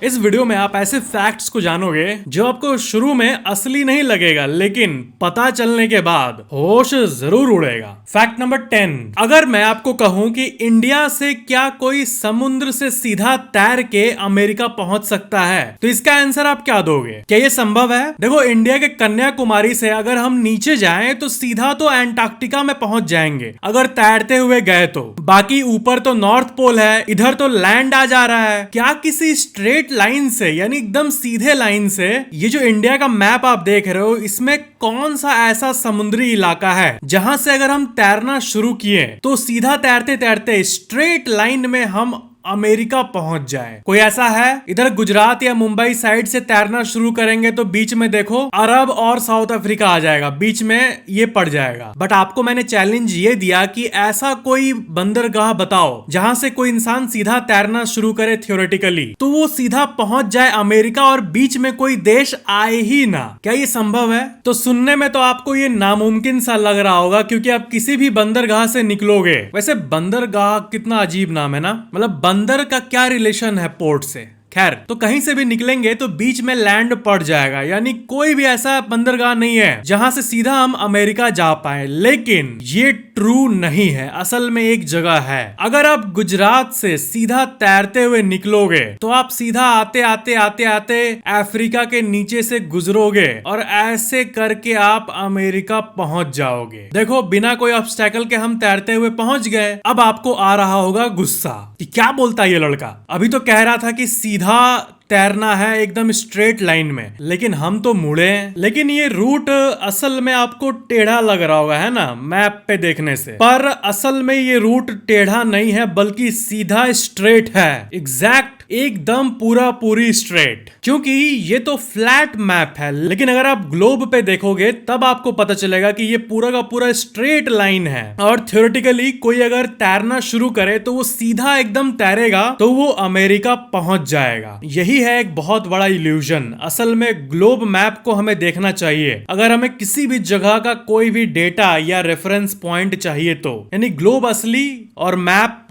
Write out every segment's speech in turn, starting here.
इस वीडियो में आप ऐसे फैक्ट्स को जानोगे जो आपको शुरू में असली नहीं लगेगा, लेकिन पता चलने के बाद होश जरूर उड़ेगा। फैक्ट नंबर 10, अगर मैं आपको कहूं कि इंडिया से क्या कोई समुद्र से सीधा तैर के अमेरिका पहुंच सकता है, तो इसका आंसर आप क्या दोगे? क्या ये संभव है? देखो, इंडिया के कन्याकुमारी से अगर हम नीचे जाएं तो सीधा तो एंटार्क्टिका में पहुंच जाएंगे अगर तैरते हुए गए तो। बाकी ऊपर तो नॉर्थ पोल है, इधर तो लैंड आ जा रहा है। क्या किसी स्ट्रेट लाइन से, यानी एकदम सीधे लाइन से, ये जो इंडिया का मैप आप देख रहे हो, इसमें कौन सा ऐसा समुद्री इलाका है जहां से अगर हम तैरना शुरू किए तो सीधा तैरते तैरते स्ट्रेट लाइन में हम अमेरिका पहुंच जाए? कोई ऐसा है? इधर गुजरात या मुंबई साइड से तैरना शुरू करेंगे तो बीच में देखो अरब और साउथ अफ्रीका आ जाएगा, बीच में ये पड़ जाएगा। बट आपको मैंने चैलेंज ये दिया कि ऐसा कोई बंदरगाह बताओ जहां से कोई इंसान सीधा तैरना शुरू करे थियोरेटिकली, तो वो सीधा पहुंच जाए अमेरिका और बीच में कोई देश आए ही ना। क्या ये संभव है? तो सुनने में तो आपको ये नामुमकिन सा लग रहा होगा, क्योंकि आप किसी भी बंदरगाह से निकलोगे, वैसे बंदरगाह कितना अजीब नाम है ना, मतलब बंदर का क्या रिलेशन है पोर्ट से? खैर, तो कहीं से भी निकलेंगे तो बीच में लैंड पड़ जाएगा, यानी कोई भी ऐसा बंदरगाह नहीं है जहां से सीधा हम अमेरिका जा पाए। लेकिन ये ट्रू नहीं है, असल में एक जगह है। अगर आप गुजरात से सीधा तैरते हुए निकलोगे तो आप सीधा आते आते आते आते अफ्रीका के नीचे से गुजरोगे और ऐसे करके आप अमेरिका पहुंच जाओगे। देखो, बिना कोई ऑब्स्टेकल के हम तैरते हुए पहुंच गए। अब आपको आ रहा होगा गुस्सा कि क्या बोलता है ये लड़का, अभी तो कह रहा था कि सीधा तैरना है एकदम स्ट्रेट लाइन में, लेकिन हम तो मुड़े। लेकिन ये रूट असल में आपको टेढ़ा लग रहा होगा, है ना, मैप पे देखने से। पर असल में ये रूट टेढ़ा नहीं है, बल्कि सीधा स्ट्रेट है। एग्जैक्ट, एकदम पूरा पूरी स्ट्रेट, क्योंकि ये तो फ्लैट मैप है। लेकिन अगर आप ग्लोब पे देखोगे तब आपको पता चलेगा कि ये पूरा का पूरा स्ट्रेट लाइन है। और थ्योरेटिकली कोई अगर तैरना शुरू करे तो वो सीधा एकदम तैरेगा तो वो अमेरिका पहुंच जाएगा। यही है एक बहुत बड़ा इल्यूजन। असल में ग्लोब मैप को हमें देखना चाहिए अगर हमें किसी भी जगह का कोई भी डेटा या रेफरेंस पॉइंट चाहिए तो, यानी ग्लोब असली और मैप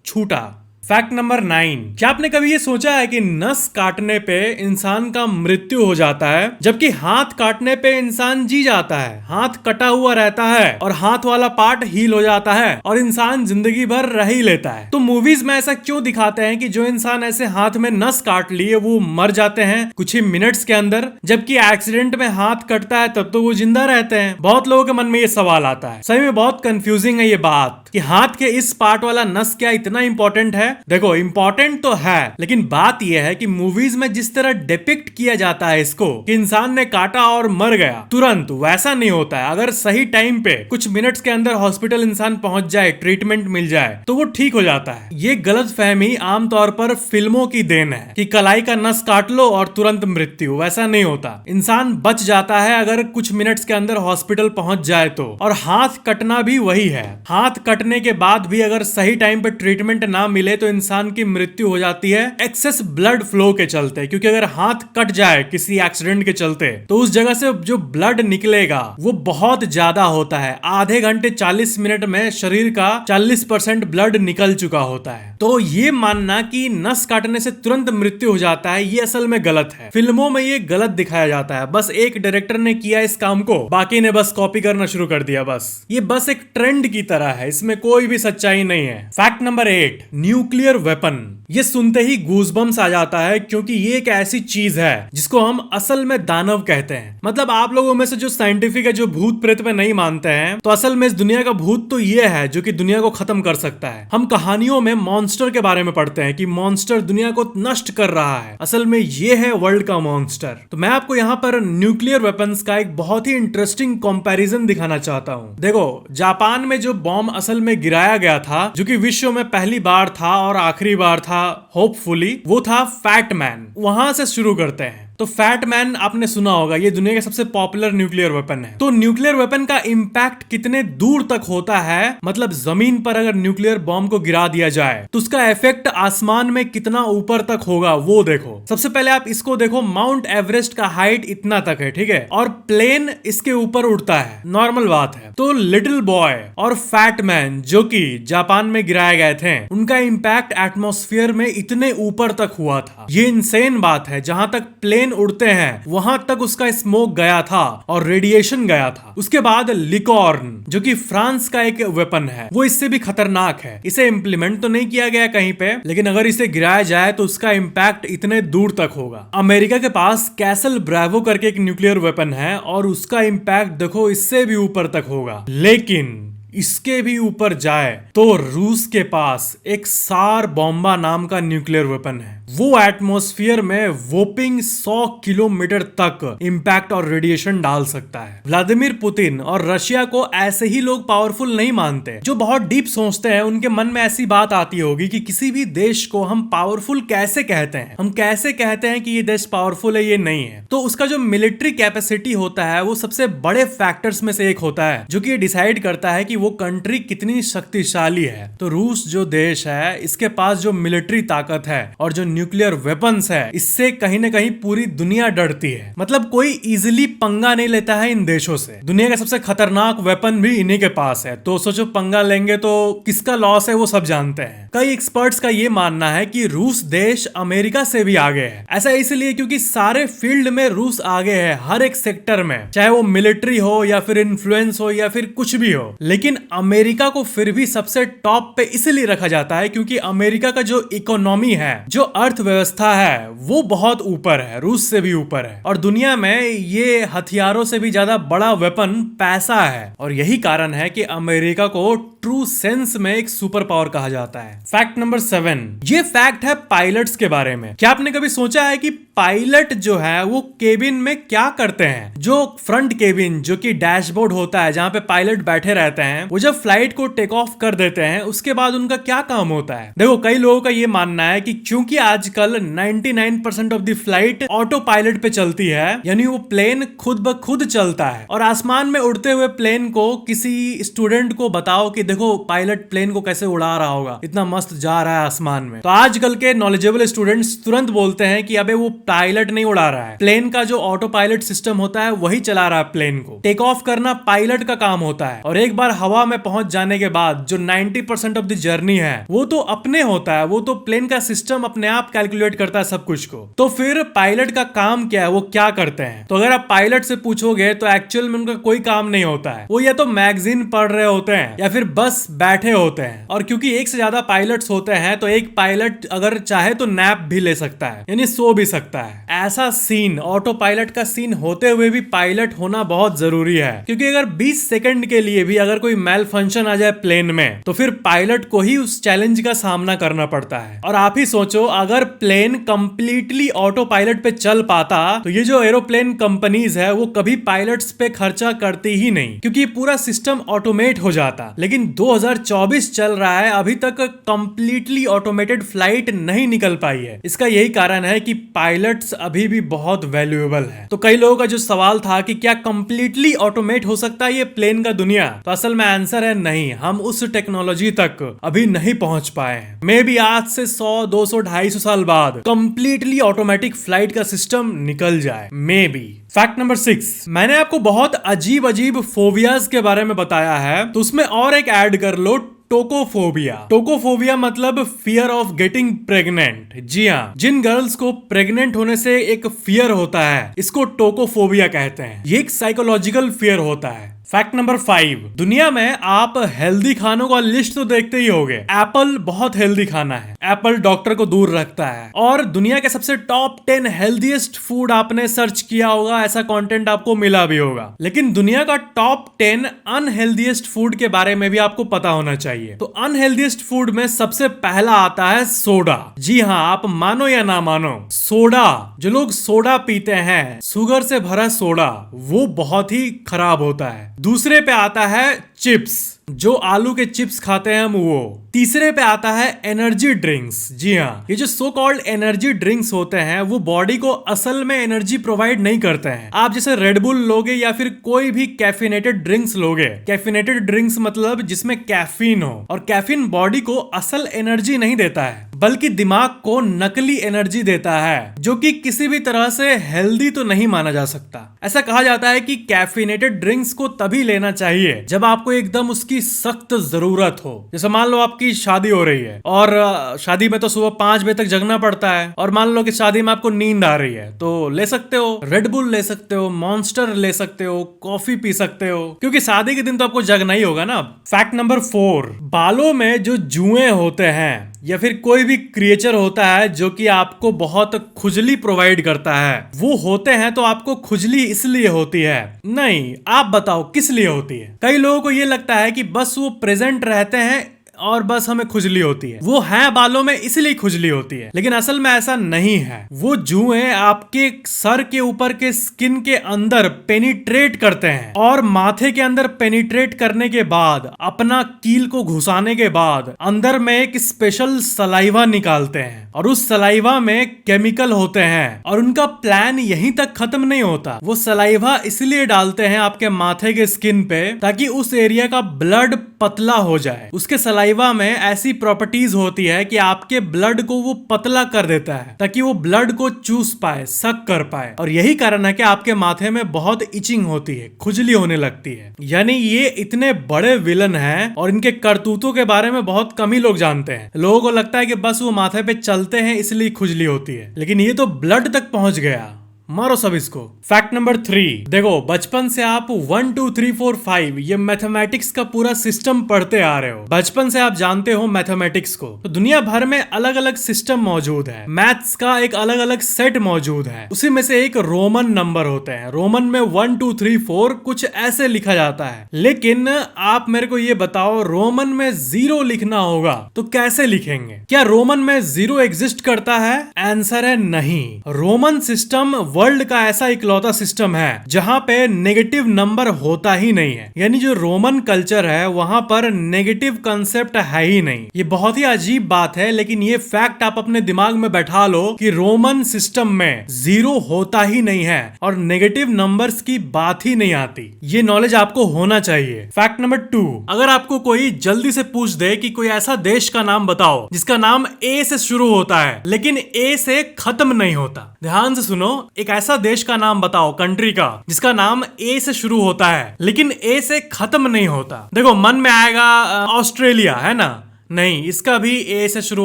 झूठा। फैक्ट नंबर 9, क्या आपने कभी ये सोचा है कि नस काटने पे इंसान का मृत्यु हो जाता है, जबकि हाथ काटने पे इंसान जी जाता है? हाथ कटा हुआ रहता है और हाथ वाला पार्ट हील हो जाता है और इंसान जिंदगी भर रह ही लेता है। तो मूवीज में ऐसा क्यों दिखाते हैं कि जो इंसान ऐसे हाथ में नस काट लिए वो मर जाते हैं कुछ ही मिनट्स के अंदर, जबकि एक्सीडेंट में हाथ कटता है तब तो वो जिंदा रहते हैं? बहुत लोगों के मन में ये सवाल आता है। सही में बहुत कंफ्यूजिंग है ये बात कि हाथ के इस पार्ट वाला नस क्या इतना इंपॉर्टेंट है। देखो, इंपॉर्टेंट तो है, लेकिन बात यह है कि मूवीज में जिस तरह डिपिक्ट किया जाता है इसको कि इंसान ने काटा और मर गया तुरंत, वैसा नहीं होता है। अगर सही टाइम पे कुछ मिनट्स के अंदर हॉस्पिटल इंसान पहुंच जाए, ट्रीटमेंट मिल जाए, तो वो ठीक हो जाता है। ये गलतफहमी आमतौर पर फिल्मों की देन है कि कलाई का नस काट लो और तुरंत मृत्यु, वैसा नहीं होता। इंसान बच जाता है अगर कुछ मिनट्स के अंदर हॉस्पिटल पहुंच जाए तो। और हाथ कटना भी वही है। हाथ कटने के बाद भी अगर सही टाइम पे ट्रीटमेंट ना मिले तो इंसान की मृत्यु हो जाती है एक्सेस ब्लड फ्लो के चलते। क्योंकि अगर हाथ कट जाए किसी एक्सीडेंट के चलते तो उस जगह से जो ब्लड निकलेगा वो बहुत ज्यादा होता है। आधे घंटे 40 मिनट में शरीर का 40% ब्लड निकल चुका होता है। तो ये मानना कि नस काटने से तुरंत मृत्यु हो जाता है, ये असल में गलत है। फिल्मों में ये गलत दिखाया जाता है। बस एक डायरेक्टर ने किया इस काम को, बाकी ने बस कॉपी करना शुरू कर दिया। बस ये बस एक ट्रेंड की तरह है, इसमें कोई भी सच्चाई नहीं है। Fact number 8, nuclear weapon. ये सुनते ही गूज़बम्स आ जाता है, क्योंकि ये एक ऐसी चीज है जिसको हम असल में दानव कहते हैं। मतलब आप लोगों में से जो साइंटिफिक है, जो भूत प्रेत में नहीं मानते हैं, तो असल में इस दुनिया का भूत तो ये है जो कि दुनिया को खत्म कर सकता है। हम कहानियों में मॉन्स्टर के बारे में पढ़ते हैं कि मॉन्स्टर दुनिया को नष्ट कर रहा है। असल में ये है वर्ल्ड का मॉन्स्टर। तो मैं आपको यहाँ पर न्यूक्लियर वेपन्स का एक बहुत ही इंटरेस्टिंग कंपैरिजन दिखाना चाहता हूँ। देखो, जापान में जो बॉम्ब असल में गिराया गया था, जो कि विश्व में पहली बार था और आखिरी बार था होपफुली, वो था फैट मैन। वहां से शुरू करते हैं। तो फैट मैन आपने सुना होगा, ये दुनिया का सबसे पॉपुलर न्यूक्लियर वेपन है। तो न्यूक्लियर वेपन का इम्पैक्ट कितने दूर तक होता है, मतलब जमीन पर अगर न्यूक्लियर बॉम्ब को गिरा दिया जाए तो उसका इफेक्ट आसमान में कितना ऊपर तक होगा वो देखो। सबसे पहले आप इसको देखो, माउंट एवरेस्ट का हाइट इतना तक है, ठीक है, और प्लेन इसके ऊपर उड़ता है, नॉर्मल बात है। तो लिटिल बॉय और फैट मैन जो कि जापान में गिराए गए थे, उनका इम्पैक्ट एटमॉस्फेयर में इतने ऊपर तक हुआ था। ये इंसेन बात है, जहां तक प्लेन उड़ते हैं वहां तक उसका स्मोक गया था और रेडिएशन गया था। उसके बाद लिकॉर्न जो कि फ्रांस का एक वेपन है, वो इससे भी खतरनाक है। इसे इम्प्लीमेंट तो नहीं किया गया कहीं पे, लेकिन अगर इसे गिराया जाए तो उसका इम्पैक्ट इतने दूर तक होगा। अमेरिका के पास कैसल ब्रावो करके एक न्यूक्लियर वेपन है और उसका इम्पैक्ट देखो इससे भी ऊपर तक होगा। लेकिन इसके भी ऊपर जाए तो रूस के पास एक सार बॉम्बा नाम का न्यूक्लियर वेपन है। वो एटमॉस्फेयर में वोपिंग 100 किलोमीटर तक इंपैक्ट और रेडिएशन डाल सकता है। व्लादिमीर पुतिन और रशिया को ऐसे ही लोग पावरफुल नहीं मानते। जो बहुत डीप सोचते हैं उनके मन में ऐसी बात आती होगी कि किसी भी देश को हम पावरफुल कैसे कहते हैं, हम कैसे कहते हैं कि ये देश पावरफुल है, ये नहीं है। तो उसका जो मिलिट्री कैपेसिटी होता है वो सबसे बड़े फैक्टर्स में से एक होता है जो कि ये डिसाइड करता है कि वो कंट्री कितनी शक्तिशाली है। तो रूस जो देश है इसके पास जो मिलिट्री ताकत है और जो न्यूक्लियर वेपन्स है, इससे कहीं ना कहीं पूरी दुनिया डरती है। मतलब कोई इजीली पंगा नहीं लेता है इन देशों से। दुनिया का सबसे खतरनाक वेपन भी इन्हीं के पास है, तो सोचो पंगा लेंगे तो किसका लॉस है वो सब जानते हैं। कई एक्सपर्ट्स का ये मानना है कि रूस देश अमेरिका से भी आगे है। ऐसा इसलिए क्योंकि सारे फील्ड में रूस आगे है, हर एक सेक्टर में, चाहे वो मिलिट्री हो या फिर इन्फ्लुएंस हो या फिर कुछ भी हो। लेकिन अमेरिका को फिर भी सबसे टॉप पे इसलिए रखा जाता है क्योंकि अमेरिका का जो इकोनॉमी है, जो अर्थव्यवस्था है, वो बहुत ऊपर है, रूस से भी ऊपर है। और दुनिया में ये हथियारों से भी ज्यादा बड़ा वेपन पैसा है, और यही कारण है कि अमेरिका को ट्रू सेंस में एक सुपर पावर कहा जाता है। फैक्ट नंबर 7, ये फैक्ट है पायलट्स के बारे में। क्या आपने कभी सोचा है कि पायलट जो है वो केबिन में क्या करते हैं? जो फ्रंट केबिन जो कि डैशबोर्ड होता है जहां पे पायलट बैठे रहते हैं, वो जब फ्लाइट को टेक ऑफ कर देते हैं उसके बाद उनका क्या काम होता है? देखो कई लोगों का ये मानना है कि क्योंकि आजकल 99% of the flight auto pilot पे चलती है, यानी वो प्लेन खुद ब खुद चलता है, और आसमान में उड़ते हुए प्लेन को किसी स्टूडेंट को बताओ कि देखो पायलट प्लेन को कैसे उड़ा रहा होगा, इतना मस्त जा रहा है आसमान में, तो आजकल के नॉलेजेबल स्टूडेंट्स तुरंत बोलते हैं कि अबे वो पायलट नहीं उड़ा रहा है, प्लेन का जो ऑटो पायलट सिस्टम होता है वही चला रहा है प्लेन को। टेक ऑफ करना पायलट का काम होता है, और एक बार हवा में पहुंच जाने के बाद जो 90% ऑफ द जर्नी है वो तो अपने होता है, वो तो प्लेन का सिस्टम अपने आप कैलकुलेट करता है सब कुछ को। तो फिर पायलट का काम क्या है, वो क्या करते हैं? तो अगर आप पायलट से पूछोगे तो एक्चुअल में उनका कोई काम नहीं होता है, वो या तो मैगजीन पढ़ रहे होते हैं या फिर बस बैठे होते हैं। और क्योंकि एक से ज्यादा पायलट्स होते हैं तो एक पायलट अगर चाहे तो नैप भी ले सकता है, यानी सो भी सकता है। ऐसा सीन, ऑटो पायलट का सीन होते हुए भी पायलट होना बहुत जरूरी है, क्योंकि अगर 20 सेकंड के लिए भी अगर कोई मेल फंक्शन आ जाए प्लेन में तो फिर पायलट को ही उस चैलेंज का सामना करना पड़ता है। और आप ही सोचो अगर प्लेन कंप्लीटली ऑटो पायलट पे चल पाता तो ये जो एरोप्लेन कंपनीज है वो कभी पायलट्स पे खर्चा करती ही नहीं, क्योंकि पूरा सिस्टम ऑटोमेट हो जाता। लेकिन 2024 चल रहा है, अभी तक कंप्लीटली ऑटोमेटेड फ्लाइट नहीं निकल पाई है। इसका यही कारण है कि पायलट्स अभी भी बहुत वैल्यूएबल है। तो कई लोगों का जो सवाल था कि क्या कंप्लीटली ऑटोमेट हो सकता है ये प्लेन का दुनिया, तो असल में आंसर है नहीं, हम उस टेक्नोलॉजी तक अभी नहीं पहुंच पाए हैं। मे बी आज से 100, 200, 250 साल बाद कंप्लीटली ऑटोमेटिक फ्लाइट का सिस्टम निकल जाए, मे बी। फैक्ट नंबर 6, मैंने आपको बहुत अजीब अजीब फोबियाज के बारे में बताया है, तो उसमें और एक ऐड कर लो, टोकोफोबिया। टोकोफोबिया मतलब फियर ऑफ गेटिंग प्रेग्नेंट। जी हाँ, जिन गर्ल्स को प्रेग्नेंट होने से एक फियर होता है, इसको टोकोफोबिया कहते हैं। ये एक साइकोलॉजिकल फियर होता है। फैक्ट नंबर 5, दुनिया में आप हेल्दी खानों का लिस्ट तो देखते ही होंगे। एप्पल बहुत हेल्दी खाना है, एप्पल डॉक्टर को दूर रखता है। और दुनिया के सबसे टॉप 10 हेल्दीएस्ट फूड आपने सर्च किया होगा, ऐसा कंटेंट आपको मिला भी होगा। लेकिन दुनिया का टॉप 10 अनहेल्दीएस्ट फूड के बारे में भी आपको पता होना चाहिए। तो अनहेल्दीएस्ट फूड में सबसे पहला आता है सोडा। जी हाँ, आप मानो या ना मानो, सोडा, जो लोग सोडा पीते हैं, शुगर से भरा सोडा, वो बहुत ही खराब होता है। दूसरे पे आता है चिप्स, जो आलू के चिप्स खाते हैं हम वो। तीसरे पे आता है एनर्जी ड्रिंक्स। जी हाँ, ये जो सो कॉल्ड एनर्जी ड्रिंक्स होते हैं वो बॉडी को असल में एनर्जी प्रोवाइड नहीं करते हैं। आप जैसे रेड बुल लोगे या फिर कोई भी कैफिनेटेड ड्रिंक्स लोगे, कैफिनेटेड ड्रिंक्स मतलब जिसमें कैफीन हो, और कैफीन बॉडी को असल एनर्जी नहीं देता है बल्कि दिमाग को नकली एनर्जी देता है, जो कि किसी भी तरह से हेल्दी तो नहीं माना जा सकता। ऐसा कहा जाता है कि कैफिनेटेड ड्रिंक्स को तभी लेना चाहिए जब आपको एकदम उसकी सख्त जरूरत हो। जैसे मान लो आपकी शादी हो रही है और शादी में तो सुबह 5 बजे तक जगना पड़ता है, और मान लो कि शादी में आपको नींद आ रही है, तो ले सकते हो रेड बुल ले सकते हो, मॉन्स्टर ले सकते हो, कॉफी पी सकते हो, क्योंकि शादी के दिन तो आपको जगना ही होगा ना। फैक्ट नंबर 4, बालों में जो जुएं होते हैं या फिर कोई भी क्रिएचर होता है जो कि आपको बहुत खुजली प्रोवाइड करता है, वो होते हैं तो आपको खुजली इसलिए होती है नहीं, आप बताओ किस लिए होती है? कई लोगों को ये लगता है कि बस वो प्रेजेंट रहते हैं और बस हमें खुजली होती है, वो है बालों में इसलिए खुजली होती है, लेकिन असल में ऐसा नहीं है। वो जुएं आपके सर के ऊपर के स्किन के अंदर पेनिट्रेट करते हैं और माथे के अंदर पेनिट्रेट करने के बाद अपना कील को घुसाने के बाद अंदर में एक स्पेशल सलाइवा निकालते हैं, और उस सलाइवा में केमिकल होते हैं, और उनका प्लान यहीं तक खत्म नहीं होता। वो सलाइवा इसलिए डालते हैं आपके माथे के स्किन पे ताकि उस एरिया का ब्लड पतला हो जाए। उसके सलाइवा में ऐसी प्रॉपर्टीज होती है कि आपके ब्लड को वो पतला कर देता है ताकि वो ब्लड को चूस पाए, सक कर पाए, और यही कारण है कि आपके माथे में बहुत इचिंग होती है, खुजली होने लगती है। यानी ये इतने बड़े विलन हैं और इनके करतूतों के बारे में बहुत कम ही लोग जानते हैं। लोगों को लगता है कि बस वो माथे पे चलते हैं इसलिए खुजली होती है, लेकिन ये तो ब्लड तक पहुंच गया। मारो सब इसको। फैक्ट नंबर 3, देखो बचपन से आप 1 2 3 4 5 ये मैथमेटिक्स का पूरा सिस्टम पढ़ते आ रहे हो, बचपन से आप जानते हो मैथमेटिक्स को। तो दुनिया भर में अलग अलग सिस्टम मौजूद है, मैथ्स का एक अलग अलग सेट मौजूद है, उसी में से एक रोमन नंबर होते हैं। रोमन में 1 2 3 4 कुछ ऐसे लिखा जाता है, लेकिन आप मेरे को ये बताओ रोमन में 0 लिखना होगा तो कैसे लिखेंगे? क्या रोमन में 0 एग्जिस्ट करता है? आंसर है नहीं। रोमन सिस्टम वर्ल्ड का ऐसा इकलौता सिस्टम है जहां पे नेगेटिव नंबर होता ही नहीं है। यानी जो रोमन कल्चर है वहां पर नेगेटिव कंसेप्ट है ही नहीं। ये बहुत ही अजीब बात है, लेकिन ये फैक्ट आप अपने दिमाग में बैठा लो कि रोमन सिस्टम में 0 होता ही नहीं है और नेगेटिव नंबर्स की बात ही नहीं आती। ये नॉलेज आपको होना चाहिए। फैक्ट नंबर 2, अगर आपको कोई जल्दी से पूछ दे कि कोई ऐसा देश का नाम बताओ जिसका नाम ए से शुरू होता है लेकिन ए से खत्म नहीं होता, ध्यान से सुनो, एक ऐसा देश का नाम बताओ, कंट्री का, जिसका नाम ए से शुरू होता है लेकिन ए से खत्म नहीं होता। देखो मन में आएगा ऑस्ट्रेलिया, है ना? नहीं, इसका भी ए से शुरू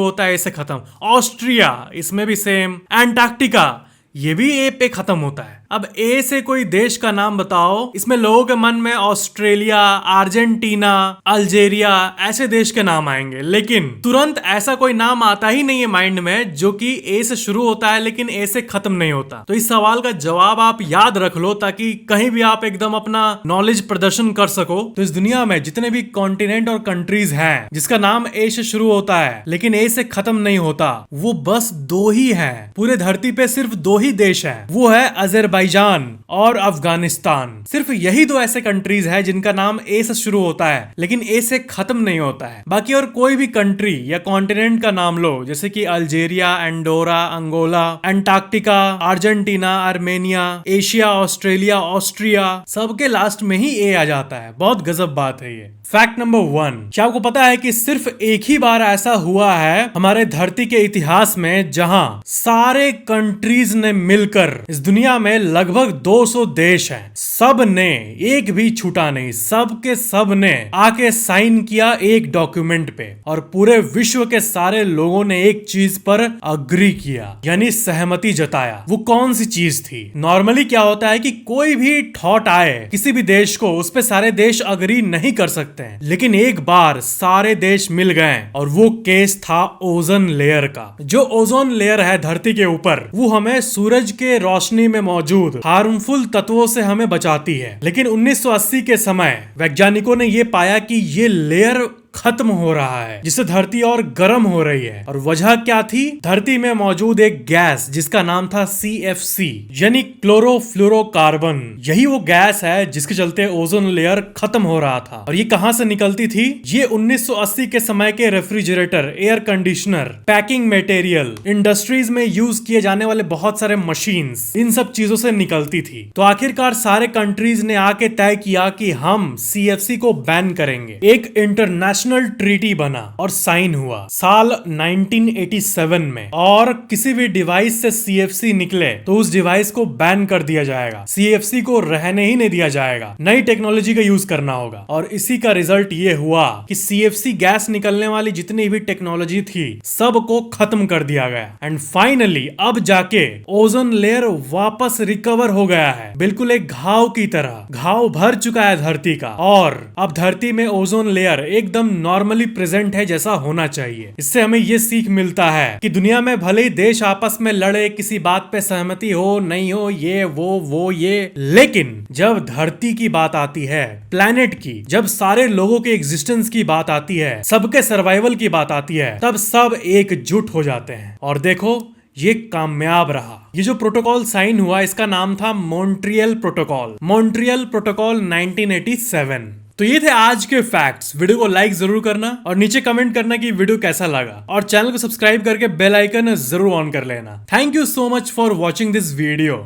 होता है, ए से खत्म। ऑस्ट्रिया, इसमें भी सेम। एंटार्क्टिका, ये भी ए पे खत्म होता है। अब ए से कोई देश का नाम बताओ, इसमें लोगों के मन में ऑस्ट्रेलिया, अर्जेंटीना, अल्जेरिया ऐसे देश के नाम आएंगे, लेकिन तुरंत ऐसा कोई नाम आता ही नहीं है माइंड में जो कि ए से शुरू होता है लेकिन ए से खत्म नहीं होता। तो इस सवाल का जवाब आप याद रख लो ताकि कहीं भी आप एकदम अपना नॉलेज प्रदर्शन कर सको। तो इस दुनिया में जितने भी कॉन्टिनेंट और कंट्रीज हैं जिसका नाम ए से शुरू होता है लेकिन ए से खत्म नहीं होता, वो बस 2 ही है। पूरे धरती पे सिर्फ 2 ही देश है, वो है अजरबैजान और अफगानिस्तान। सिर्फ यही 2 ऐसे कंट्रीज है जिनका नाम ए से शुरू होता है लेकिन ए से खत्म नहीं होता है। बाकी और कोई भी कंट्री या कॉन्टिनेंट का नाम लो, जैसे कि Algeria, Andorra, Angola, Antarctica, Argentina, Armenia, Asia, Australia, Austria, सबके लास्ट में ही ए आ जाता है। बहुत गजब बात है ये। फैक्ट नंबर 1, क्या आपको पता है कि सिर्फ एक ही बार ऐसा हुआ है हमारे धरती के इतिहास में जहां सारे कंट्रीज ने मिलकर, इस दुनिया में लगभग 200 देश हैं, सब ने, एक भी छूटा नहीं, सब के सब ने आके साइन किया एक डॉक्यूमेंट पे और पूरे विश्व के सारे लोगों ने एक चीज पर अग्री किया, यानी सहमति जताया। वो कौन सी चीज थी? नॉर्मली क्या होता है कि कोई भी थॉट आए किसी भी देश को, उस पे सारे देश अग्री नहीं कर सकते, लेकिन एक बार सारे देश मिल गए और वो केस था ओजोन लेयर का। जो ओजोन लेयर है धरती के ऊपर, वो हमें सूरज के रोशनी में मौजूद हार्मफुल तत्वों से हमें बचाती है। लेकिन 1980 के समय वैज्ञानिकों ने ये पाया कि ये लेयर खत्म हो रहा है, जिससे धरती और गर्म हो रही है। और वजह क्या थी? धरती में मौजूद एक गैस जिसका नाम था CFC यानी क्लोरोफ्लोरोकार्बन। यही वो गैस है जिसके चलते ओजोन लेयर खत्म हो रहा था। और ये कहां से निकलती थी? ये 1980 के समय के refrigerator, air conditioner, packing material, industries में यूज किए जाने वाले बहुत सारे मशीन्स, इन सब चीजों से निकलती थी। तो आखिरकार सारे कंट्रीज ने आके तय किया कि हम CFC को बैन करेंगे। एक इंटरनेशनल ट्रीटी बना और साइन हुआ साल 1987 में। और किसी भी डिवाइस से CFC निकले तो उस डिवाइस को बैन कर दिया जाएगा। CFC को रहने ही नहीं दिया जाएगा, नई टेक्नोलॉजी का यूज करना होगा। और इसी का रिजल्ट ये हुआ कि CFC गैस निकलने वाली जितनी भी टेक्नोलॉजी थी सबको खत्म कर दिया गया। एंड फाइनली अब जाके ओजोन लेयर वापस रिकवर हो गया है, बिल्कुल एक घाव की तरह। घाव भर चुका है धरती का और अब धरती में ओजोन लेयर एकदम नॉर्मली प्रेजेंट है जैसा होना चाहिए। इससे हमें ये सीख मिलता है कि दुनिया में भले ही देश आपस में लड़े, किसी बात पे सहमति हो नहीं हो, ये वो ये, लेकिन जब धरती की बात आती है, प्लेनेट की, जब सारे लोगों के एग्जिस्टेंस की बात आती है, सबके सर्वाइवल की बात आती है, तब सब एकजुट हो जाते हैं। और देखो ये कामयाब रहा। ये जो प्रोटोकॉल साइन हुआ इसका नाम था मॉन्ट्रियल प्रोटोकॉल। Montreal protocol 1987। तो ये थे आज के फैक्ट्स। वीडियो को लाइक जरूर करना और नीचे कमेंट करना कि वीडियो कैसा लगा, और चैनल को सब्सक्राइब करके बेल आइकन जरूर ऑन कर लेना। Thank you so much for watching this video.